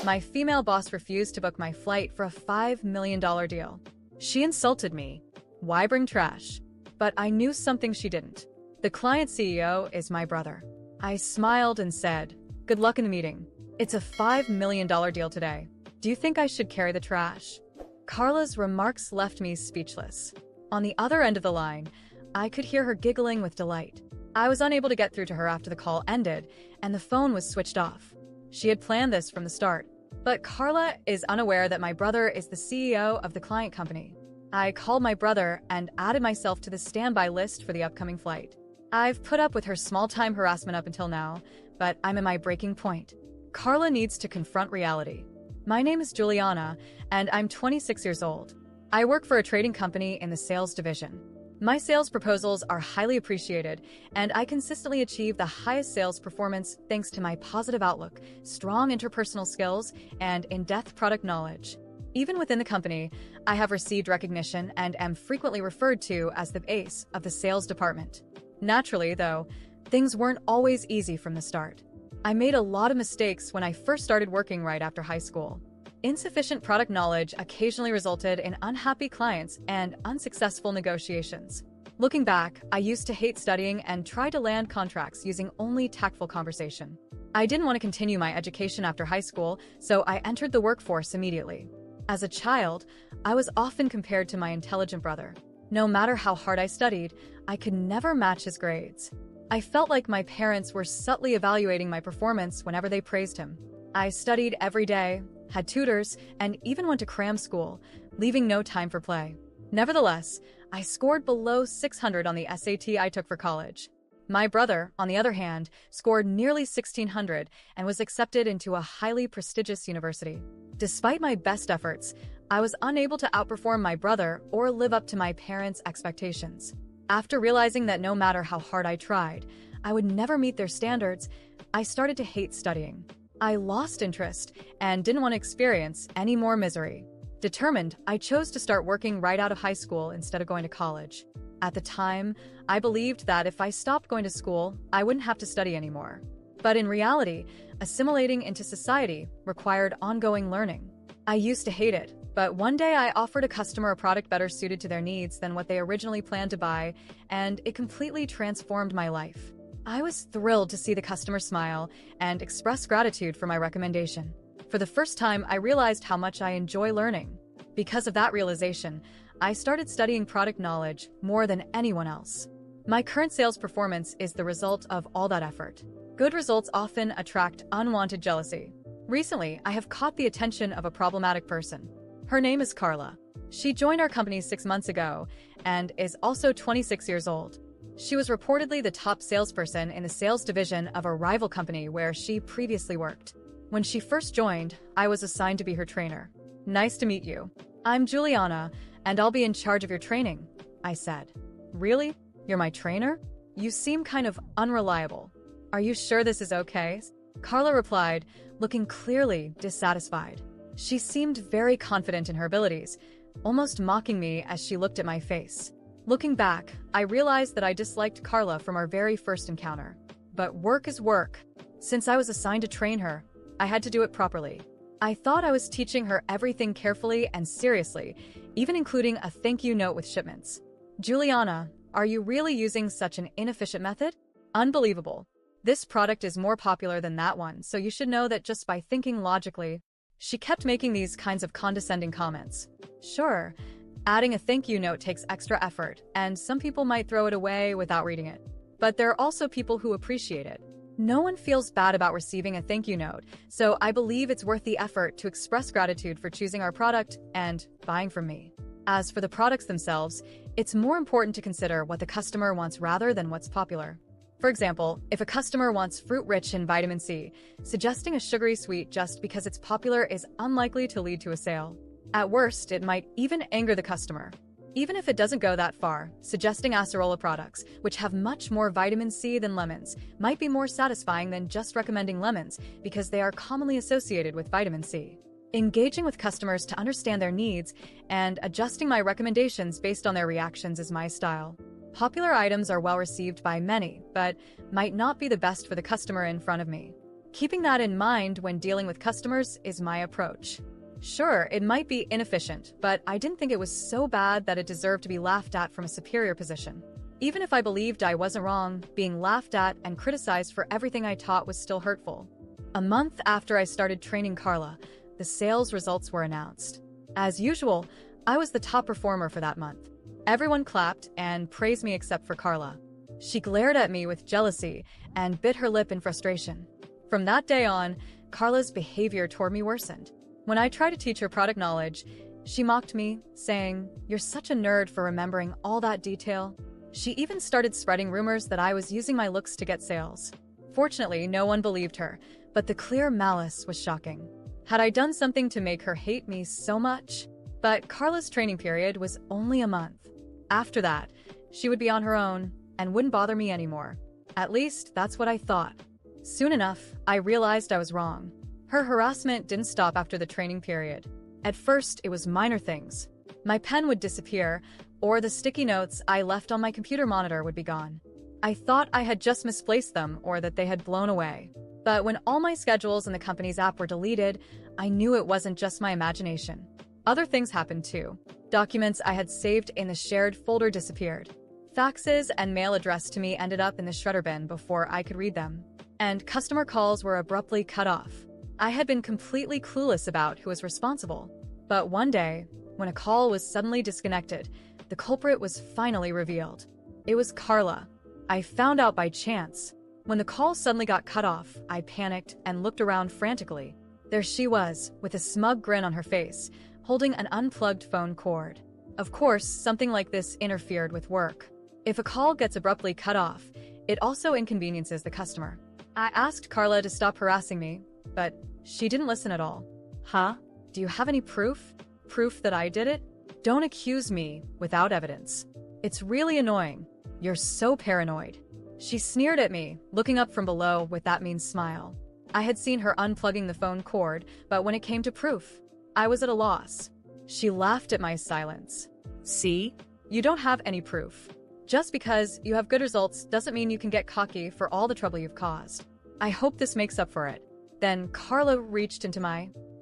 My female boss refused to book my flight for a $5 million deal. She insulted me. Why bring trash? But I knew something she didn't. The client CEO is my brother. I smiled and said, "Good luck in the meeting. It's a $5 million deal today. Do you think I should carry the trash?" Carla's remarks left me speechless. On the other end of the line, I could hear her giggling with delight. I was unable to get through to her after the call ended, and the phone was switched off. She had planned this from the start. But Carla is unaware that my brother is the CEO of the client company. I called my brother and added myself to the standby list for the upcoming flight. I've put up with her small-time harassment up until now, but I'm at my breaking point. Carla needs to confront reality. My name is Juliana, and I'm 26 years old. I work for a trading company in the sales division. My sales proposals are highly appreciated, and I consistently achieve the highest sales performance thanks to my positive outlook, strong interpersonal skills, and in-depth product knowledge. Even within the company, I have received recognition and am frequently referred to as the ace of the sales department. Naturally, though, things weren't always easy from the start. I made a lot of mistakes when I first started working right after high school. Insufficient product knowledge occasionally resulted in unhappy clients and unsuccessful negotiations. Looking back, I used to hate studying and tried to land contracts using only tactful conversation. I didn't want to continue my education after high school, so I entered the workforce immediately. As a child, I was often compared to my intelligent brother. No matter how hard I studied, I could never match his grades. I felt like my parents were subtly evaluating my performance whenever they praised him. I studied every day, had tutors, and even went to cram school, leaving no time for play. Nevertheless, I scored below 600 on the SAT I took for college. My brother, on the other hand, scored nearly 1,600 and was accepted into a highly prestigious university. Despite my best efforts, I was unable to outperform my brother or live up to my parents' expectations. After realizing that no matter how hard I tried, I would never meet their standards, I started to hate studying. I lost interest and didn't want to experience any more misery. Determined, I chose to start working right out of high school instead of going to college. At the time, I believed that if I stopped going to school, I wouldn't have to study anymore. But in reality, assimilating into society required ongoing learning. I used to hate it, but one day I offered a customer a product better suited to their needs than what they originally planned to buy, and it completely transformed my life. I was thrilled to see the customer smile and express gratitude for my recommendation. For the first time, I realized how much I enjoy learning. Because of that realization, I started studying product knowledge more than anyone else. My current sales performance is the result of all that effort. Good results often attract unwanted jealousy. Recently, I have caught the attention of a problematic person. Her name is Carla. She joined our company 6 months ago and is also 26 years old. She was reportedly the top salesperson in the sales division of a rival company where she previously worked. When she first joined, I was assigned to be her trainer. "Nice to meet you. I'm Juliana, and I'll be in charge of your training," I said. "Really? You're my trainer? You seem kind of unreliable. Are you sure this is okay?" Carla replied, looking clearly dissatisfied. She seemed very confident in her abilities, almost mocking me as she looked at my face. Looking back, I realized that I disliked Carla from our very first encounter. But work is work. Since I was assigned to train her, I had to do it properly. I thought I was teaching her everything carefully and seriously, even including a thank you note with shipments. "Juliana, are you really using such an inefficient method? Unbelievable. This product is more popular than that one, so you should know that just by thinking logically." She kept making these kinds of condescending comments. Sure, adding a thank you note takes extra effort, and some people might throw it away without reading it. But there are also people who appreciate it. No one feels bad about receiving a thank you note, so I believe it's worth the effort to express gratitude for choosing our product and buying from me. As for the products themselves, it's more important to consider what the customer wants rather than what's popular. For example, if a customer wants fruit-rich in vitamin C, suggesting a sugary sweet just because it's popular is unlikely to lead to a sale. At worst, it might even anger the customer. Even if it doesn't go that far, suggesting acerola products, which have much more vitamin C than lemons, might be more satisfying than just recommending lemons because they are commonly associated with vitamin C. Engaging with customers to understand their needs and adjusting my recommendations based on their reactions is my style. Popular items are well received by many, but might not be the best for the customer in front of me. Keeping that in mind when dealing with customers is my approach. Sure, it might be inefficient, but I didn't think it was so bad that it deserved to be laughed at from a superior position. Even if I believed I wasn't wrong, being laughed at and criticized for everything I taught was still hurtful. A month after I started training Carla, the sales results were announced. As usual, I was the top performer for that month. Everyone clapped and praised me except for Carla. She glared at me with jealousy and bit her lip in frustration. From that day on, Carla's behavior toward me worsened. When I tried to teach her product knowledge, she mocked me, saying, "You're such a nerd for remembering all that detail." She even started spreading rumors that I was using my looks to get sales. Fortunately, no one believed her, but the clear malice was shocking. Had I done something to make her hate me so much? But Carla's training period was only a month. After that, she would be on her own and wouldn't bother me anymore. At least, that's what I thought. Soon enough, I realized I was wrong. Her harassment didn't stop after the training period. At first, it was minor things. My pen would disappear, or the sticky notes I left on my computer monitor would be gone. I thought I had just misplaced them or that they had blown away. But when all my schedules in the company's app were deleted, I knew it wasn't just my imagination. Other things happened too. Documents I had saved in the shared folder disappeared. Faxes and mail addressed to me ended up in the shredder bin before I could read them. And customer calls were abruptly cut off. I had been completely clueless about who was responsible. But one day, when a call was suddenly disconnected, the culprit was finally revealed. It was Carla. I found out by chance. When the call suddenly got cut off, I panicked and looked around frantically. There she was, with a smug grin on her face, holding an unplugged phone cord. Of course, something like this interfered with work. If a call gets abruptly cut off, it also inconveniences the customer. I asked Carla to stop harassing me, but she didn't listen at all. Huh? Do you have any proof? Proof that I did it? Don't accuse me without evidence. It's really annoying. You're so paranoid. She sneered at me, looking up from below with that mean smile. I had seen her unplugging the phone cord, but when it came to proof, I was at a loss. She laughed at my silence. See? You don't have any proof. Just because you have good results doesn't mean you can get cocky for all the trouble you've caused. I hope this makes up for it. Then Carla reached into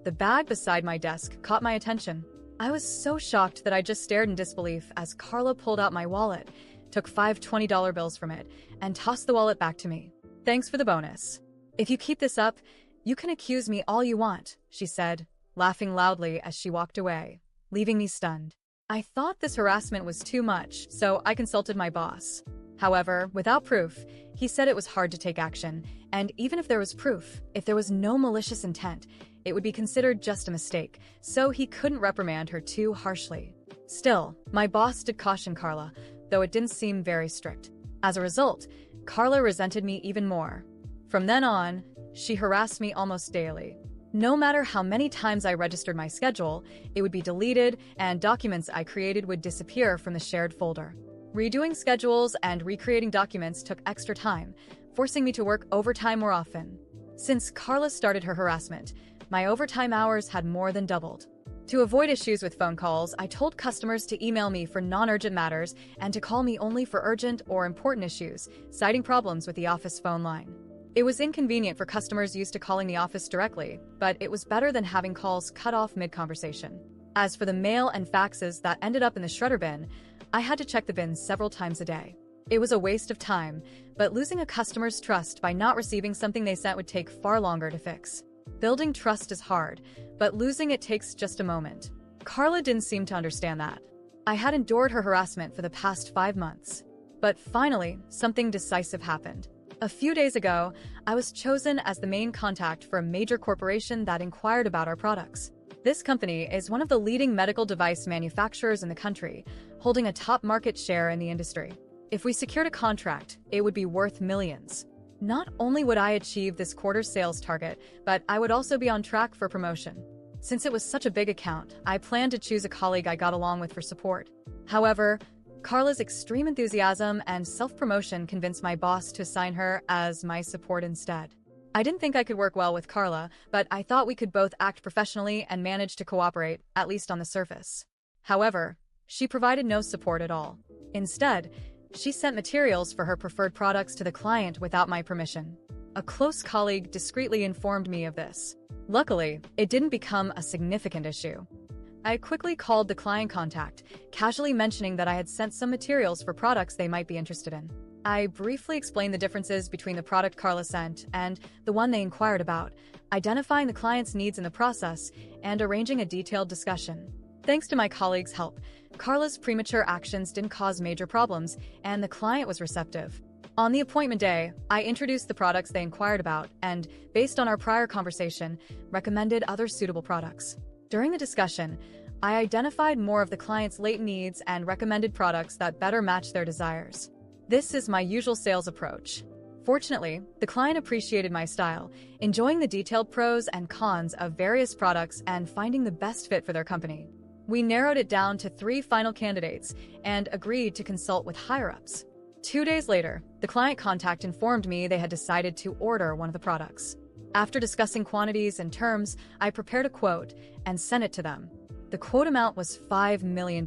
the bag beside my desk caught my attention. I was so shocked that I just stared in disbelief as Carla pulled out my wallet, took 5 $20 bills from it, and tossed the wallet back to me. Thanks for the bonus. If you keep this up, you can accuse me all you want, she said, laughing loudly as she walked away, leaving me stunned. I thought this harassment was too much, so I consulted my boss. However, without proof, he said it was hard to take action, and even if there was proof, if there was no malicious intent, it would be considered just a mistake, so he couldn't reprimand her too harshly. Still, my boss did caution Carla, though it didn't seem very strict. As a result, Carla resented me even more. From then on, she harassed me almost daily. No matter how many times I registered my schedule, it would be deleted and documents I created would disappear from the shared folder. Redoing schedules and recreating documents took extra time, forcing me to work overtime more often. Since Carla started her harassment, my overtime hours had more than doubled. To avoid issues with phone calls, I told customers to email me for non-urgent matters and to call me only for urgent or important issues, citing problems with the office phone line. It was inconvenient for customers used to calling the office directly, but it was better than having calls cut off mid-conversation. As for the mail and faxes that ended up in the shredder bin, I had to check the bin several times a day. It was a waste of time, but losing a customer's trust by not receiving something they sent would take far longer to fix. Building trust is hard, but losing it takes just a moment. Carla didn't seem to understand that. I had endured her harassment for the past 5 months. But finally, something decisive happened. A few days ago, I was chosen as the main contact for a major corporation that inquired about our products. This company is one of the leading medical device manufacturers in the country, holding a top market share in the industry. If we secured a contract, it would be worth millions. Not only would I achieve this quarter's sales target, but I would also be on track for promotion. Since it was such a big account, I planned to choose a colleague I got along with for support. However, Carla's extreme enthusiasm and self-promotion convinced my boss to assign her as my support instead. I didn't think I could work well with Carla, but I thought we could both act professionally and manage to cooperate, at least on the surface. However, she provided no support at all. Instead, she sent materials for her preferred products to the client without my permission. A close colleague discreetly informed me of this. Luckily, it didn't become a significant issue. I quickly called the client contact, casually mentioning that I had sent some materials for products they might be interested in. I briefly explained the differences between the product Carla sent and the one they inquired about, identifying the client's needs in the process and arranging a detailed discussion. Thanks to my colleague's help, Carla's premature actions didn't cause major problems, and the client was receptive. On the appointment day, I introduced the products they inquired about and, based on our prior conversation, recommended other suitable products. During the discussion, I identified more of the client's latent needs and recommended products that better match their desires. This is my usual sales approach. Fortunately, the client appreciated my style, enjoying the detailed pros and cons of various products and finding the best fit for their company. We narrowed it down to 3 final candidates and agreed to consult with higher-ups. 2 days later, the client contact informed me they had decided to order one of the products. After discussing quantities and terms, I prepared a quote and sent it to them. The quote amount was $5 million.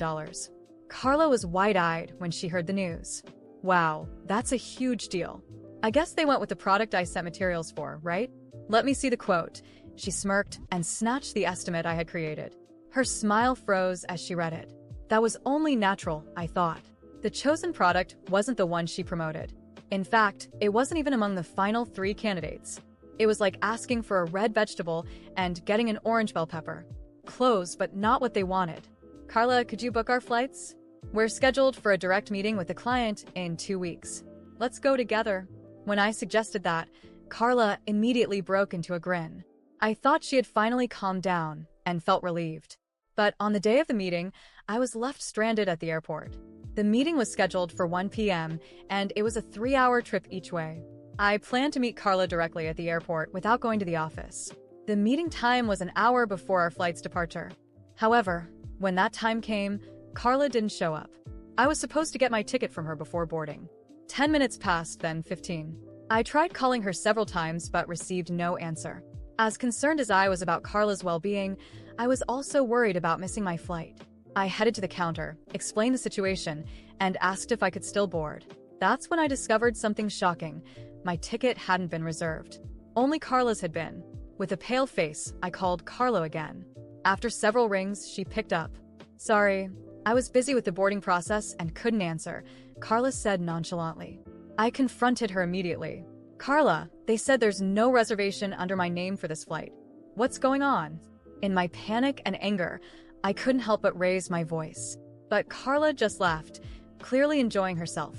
Carla was wide-eyed when she heard the news. Wow, that's a huge deal. I guess they went with the product I sent materials for, right? Let me see the quote. She smirked and snatched the estimate I had created. Her smile froze as she read it. That was only natural, I thought. The chosen product wasn't the one she promoted. In fact, it wasn't even among the final 3 candidates. It was like asking for a red vegetable and getting an orange bell pepper. Close, but not what they wanted. Carla, could you book our flights? We're scheduled for a direct meeting with the client in 2 weeks. Let's go together. When I suggested that, Carla immediately broke into a grin. I thought she had finally calmed down and felt relieved. But on the day of the meeting, I was left stranded at the airport. The meeting was scheduled for 1 p.m., and it was a 3-hour trip each way. I planned to meet Carla directly at the airport without going to the office. The meeting time was an hour before our flight's departure. However, when that time came, Carla didn't show up. I was supposed to get my ticket from her before boarding. 10 minutes passed, then 15. I tried calling her several times but received no answer. As concerned as I was about Carla's well-being, I was also worried about missing my flight. I headed to the counter, explained the situation, and asked if I could still board. That's when I discovered something shocking. My ticket hadn't been reserved. Only Carla's had been. With a pale face, I called Carla again. After several rings, she picked up. Sorry, I was busy with the boarding process and couldn't answer, Carla said nonchalantly. I confronted her immediately. Carla, they said there's no reservation under my name for this flight. What's going on? In my panic and anger, I couldn't help but raise my voice. But Carla just laughed, clearly enjoying herself.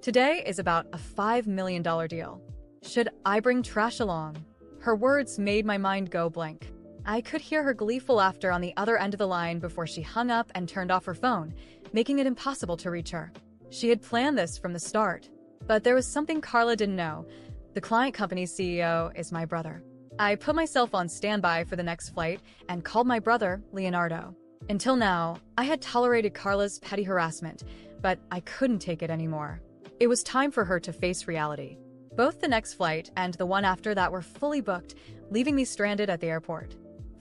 Today is about a $5 million deal. Should I bring trash along? Her words made my mind go blank. I could hear her gleeful laughter on the other end of the line before she hung up and turned off her phone, making it impossible to reach her. She had planned this from the start. But there was something Carla didn't know. The client company's CEO is my brother. I put myself on standby for the next flight and called my brother, Leonardo. Until now, I had tolerated Carla's petty harassment, but I couldn't take it anymore. It was time for her to face reality. Both the next flight and the one after that were fully booked, leaving me stranded at the airport.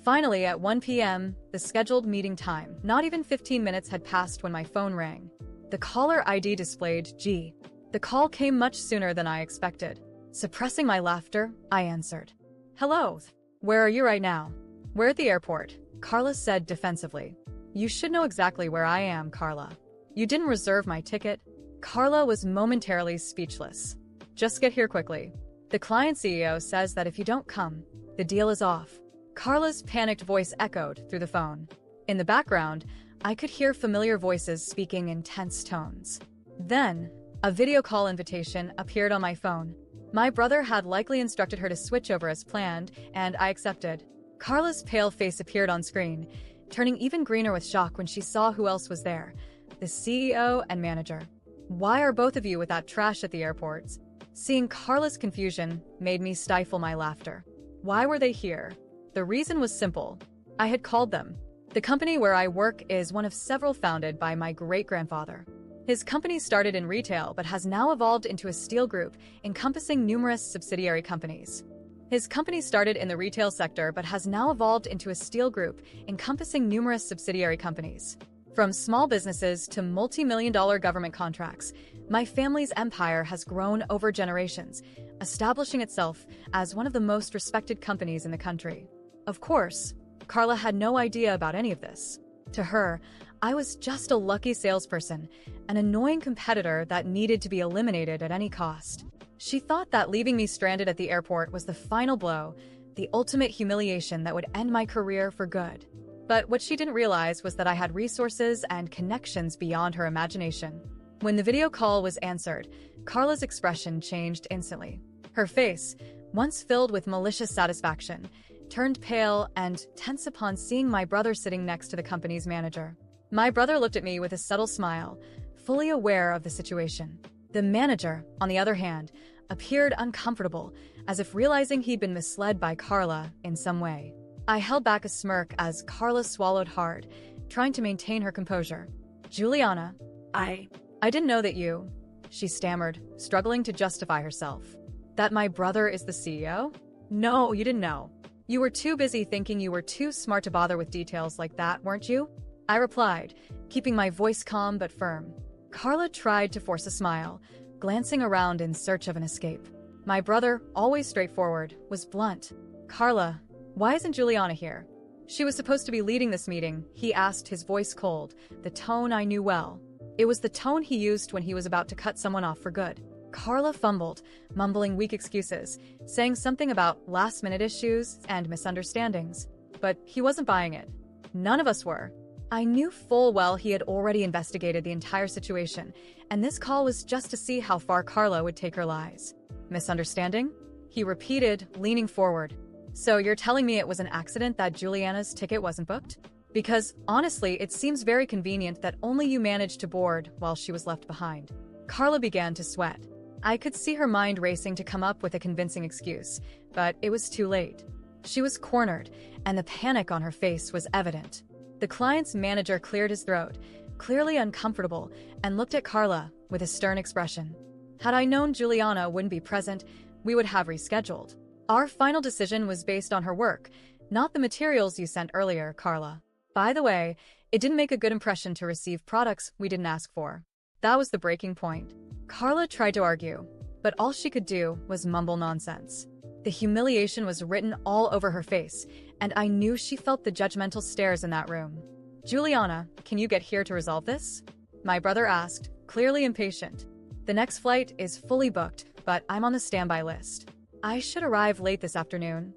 Finally, at 1 p.m., the scheduled meeting time, not even 15 minutes had passed when my phone rang. The caller ID displayed G. The call came much sooner than I expected. Suppressing my laughter, I answered. Hello. Where are you right now? We're at the airport, Carla said defensively. You should know exactly where I am, Carla. You didn't reserve my ticket. Carla was momentarily speechless. Just get here quickly. The client CEO says that if you don't come, the deal is off. Carla's panicked voice echoed through the phone. In the background, I could hear familiar voices speaking in tense tones. Then, a video call invitation appeared on my phone. My brother had likely instructed her to switch over as planned, and I accepted. Carla's pale face appeared on screen, turning even greener with shock when she saw who else was there, the CEO and manager. Why are both of you with that trash at the airports? Seeing Carla's confusion made me stifle my laughter. Why were they here? The reason was simple. I had called them. The company where I work is one of several founded by my great-grandfather. His company started in retail but has now evolved into a steel group encompassing numerous subsidiary companies. His company started in the retail sector but has now evolved into a steel group encompassing numerous subsidiary companies. From small businesses to multi-million-dollar government contracts, my family's empire has grown over generations, establishing itself as one of the most respected companies in the country. Of course, Carla had no idea about any of this. To her, I was just a lucky salesperson, an annoying competitor that needed to be eliminated at any cost. She thought that leaving me stranded at the airport was the final blow, the ultimate humiliation that would end my career for good. But what she didn't realize was that I had resources and connections beyond her imagination. When the video call was answered, Carla's expression changed instantly. Her face, once filled with malicious satisfaction, turned pale and tense upon seeing my brother sitting next to the company's manager. My brother looked at me with a subtle smile, fully aware of the situation. The manager, on the other hand, appeared uncomfortable, as if realizing he'd been misled by Carla in some way. I held back a smirk as Carla swallowed hard, trying to maintain her composure. "Juliana, I didn't know that you," she stammered, struggling to justify herself. "That my brother is the CEO? No, you didn't know. You were too busy thinking you were too smart to bother with details like that, weren't you?" I replied, keeping my voice calm but firm. Carla tried to force a smile, glancing around in search of an escape. My brother, always straightforward, was blunt. "Carla, why isn't Juliana here?" "She was supposed to be leading this meeting," he asked, his voice cold, the tone I knew well. It was the tone he used when he was about to cut someone off for good. Carla fumbled, mumbling weak excuses, saying something about last-minute issues and misunderstandings. But he wasn't buying it. None of us were. I knew full well he had already investigated the entire situation, and this call was just to see how far Carla would take her lies. "Misunderstanding?" he repeated, leaning forward. "So you're telling me it was an accident that Juliana's ticket wasn't booked? Because, honestly, it seems very convenient that only you managed to board while she was left behind." Carla began to sweat. I could see her mind racing to come up with a convincing excuse, but it was too late. She was cornered, and the panic on her face was evident. The client's manager cleared his throat, clearly uncomfortable, and looked at Carla with a stern expression. "Had I known Juliana wouldn't be present, we would have rescheduled. Our final decision was based on her work, not the materials you sent earlier, Carla. By the way, it didn't make a good impression to receive products we didn't ask for." That was the breaking point. Carla tried to argue, but all she could do was mumble nonsense. The humiliation was written all over her face, and I knew she felt the judgmental stares in that room. "Juliana, can you get here to resolve this?" my brother asked, clearly impatient. "The next flight is fully booked, but I'm on the standby list. I should arrive late this afternoon,"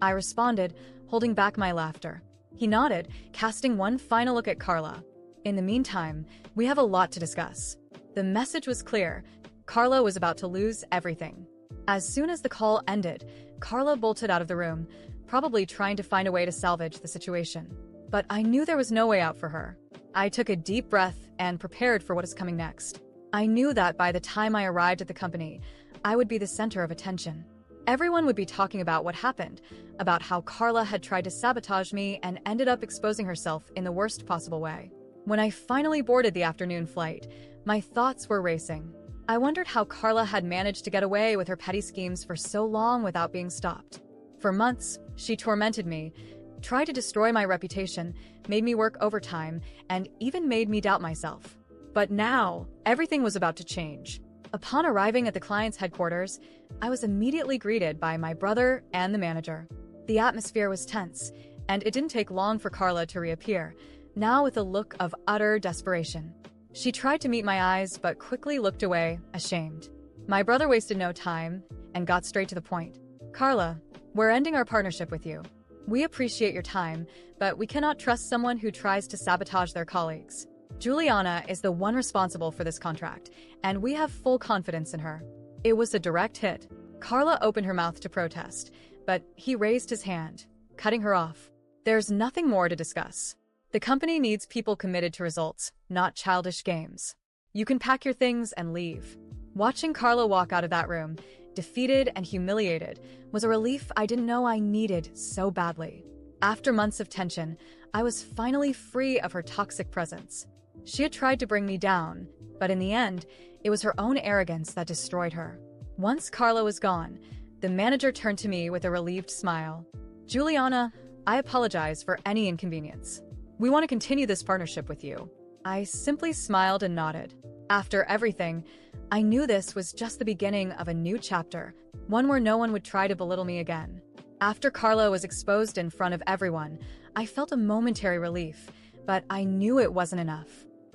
I responded, holding back my laughter. He nodded, casting one final look at Carla. "In the meantime, we have a lot to discuss." The message was clear. Carla was about to lose everything. As soon as the call ended, Carla bolted out of the room, probably trying to find a way to salvage the situation. But I knew there was no way out for her. I took a deep breath and prepared for what was coming next. I knew that by the time I arrived at the company, I would be the center of attention. Everyone would be talking about what happened, about how Carla had tried to sabotage me and ended up exposing herself in the worst possible way. When I finally boarded the afternoon flight, my thoughts were racing. I wondered how Carla had managed to get away with her petty schemes for so long without being stopped. For months, she tormented me, tried to destroy my reputation, made me work overtime, and even made me doubt myself. But now, everything was about to change. Upon arriving at the client's headquarters, I was immediately greeted by my brother and the manager. The atmosphere was tense, and it didn't take long for Carla to reappear, now with a look of utter desperation. She tried to meet my eyes, but quickly looked away, ashamed. My brother wasted no time and got straight to the point. "Carla, we're ending our partnership with you. We appreciate your time, but we cannot trust someone who tries to sabotage their colleagues. Juliana is the one responsible for this contract, and we have full confidence in her." It was a direct hit. Carla opened her mouth to protest, but he raised his hand, cutting her off. "There's nothing more to discuss. The company needs people committed to results, not childish games. You can pack your things and leave." Watching Carla walk out of that room, defeated and humiliated, was a relief I didn't know I needed so badly. After months of tension, I was finally free of her toxic presence. She had tried to bring me down, but in the end, it was her own arrogance that destroyed her. Once Carla was gone, the manager turned to me with a relieved smile. "Juliana, I apologize for any inconvenience. We want to continue this partnership with you." I simply smiled and nodded. After everything, I knew this was just the beginning of a new chapter, one where no one would try to belittle me again. After Carla was exposed in front of everyone, I felt a momentary relief, but I knew it wasn't enough.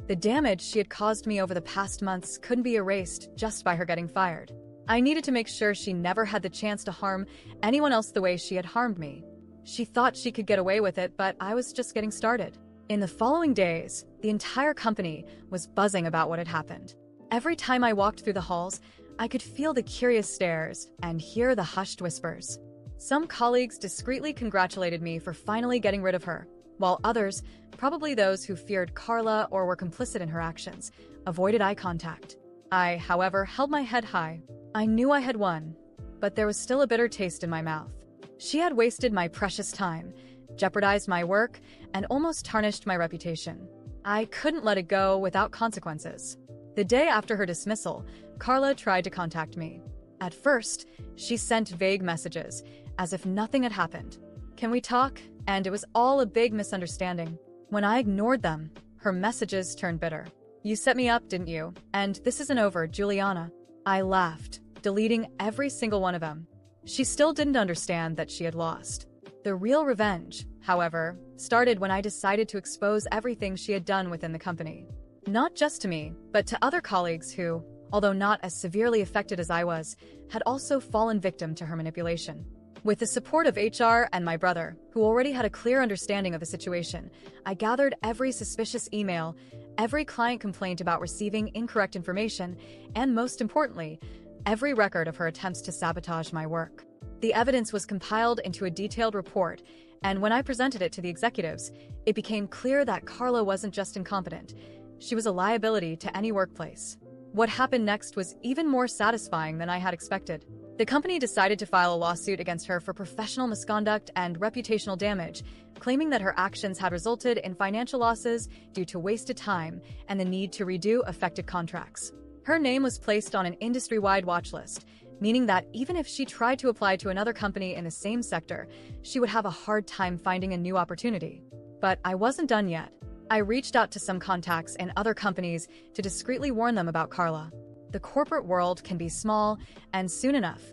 The damage she had caused me over the past months couldn't be erased just by her getting fired. I needed to make sure she never had the chance to harm anyone else the way she had harmed me. She thought she could get away with it, but I was just getting started. In the following days, the entire company was buzzing about what had happened. Every time I walked through the halls, I could feel the curious stares and hear the hushed whispers. Some colleagues discreetly congratulated me for finally getting rid of her, while others, probably those who feared Carla or were complicit in her actions, avoided eye contact. I, however, held my head high. I knew I had won, but there was still a bitter taste in my mouth. She had wasted my precious time, jeopardized my work, and almost tarnished my reputation. I couldn't let it go without consequences. The day after her dismissal, Carla tried to contact me. At first, she sent vague messages, as if nothing had happened. "Can we talk?" And it was all a big misunderstanding. When I ignored them, her messages turned bitter. "You set me up, didn't you? And this isn't over, Juliana." I laughed, deleting every single one of them. She still didn't understand that she had lost. The real revenge, however, started when I decided to expose everything she had done within the company. Not just to me, but to other colleagues who, although not as severely affected as I was, had also fallen victim to her manipulation. With the support of HR and my brother, who already had a clear understanding of the situation, I gathered every suspicious email, every client complaint about receiving incorrect information, and most importantly, every record of her attempts to sabotage my work. The evidence was compiled into a detailed report, and when I presented it to the executives, it became clear that Carla wasn't just incompetent. She was a liability to any workplace. What happened next was even more satisfying than I had expected. The company decided to file a lawsuit against her for professional misconduct and reputational damage, claiming that her actions had resulted in financial losses due to wasted time and the need to redo affected contracts. Her name was placed on an industry-wide watch list, meaning that even if she tried to apply to another company in the same sector, she would have a hard time finding a new opportunity. But I wasn't done yet. I reached out to some contacts in other companies to discreetly warn them about Carla. The corporate world can be small, and soon enough,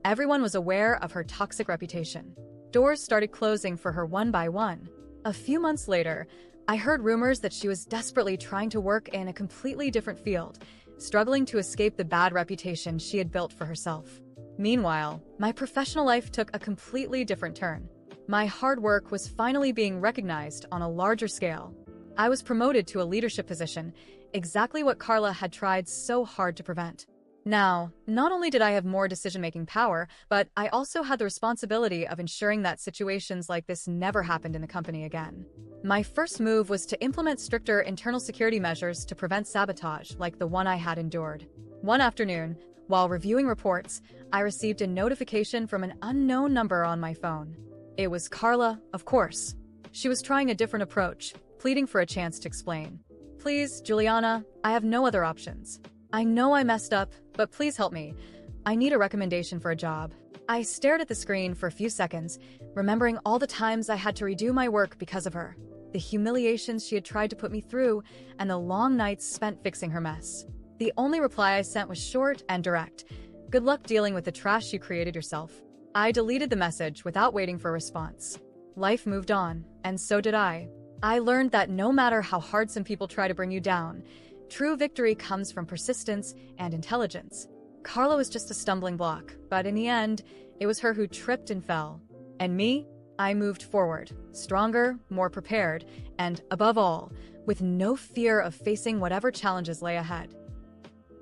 everyone was aware of her toxic reputation. Doors started closing for her one by one. A few months later, I heard rumors that she was desperately trying to work in a completely different field, struggling to escape the bad reputation she had built for herself. Meanwhile, my professional life took a completely different turn. My hard work was finally being recognized on a larger scale. I was promoted to a leadership position, exactly what Carla had tried so hard to prevent. Now, not only did I have more decision-making power, but I also had the responsibility of ensuring that situations like this never happened in the company again. My first move was to implement stricter internal security measures to prevent sabotage like the one I had endured. One afternoon, while reviewing reports, I received a notification from an unknown number on my phone. It was Carla, of course. She was trying a different approach, pleading for a chance to explain. "Please, Juliana, I have no other options. I know I messed up, but please help me. I need a recommendation for a job." I stared at the screen for a few seconds, remembering all the times I had to redo my work because of her, the humiliations she had tried to put me through, and the long nights spent fixing her mess. The only reply I sent was short and direct. "Good luck dealing with the trash you created yourself." I deleted the message without waiting for a response. Life moved on, and so did I. I learned that no matter how hard some people try to bring you down, true victory comes from persistence and intelligence. Carla was just a stumbling block, but in the end, it was her who tripped and fell. And me? I moved forward, stronger, more prepared, and, above all, with no fear of facing whatever challenges lay ahead.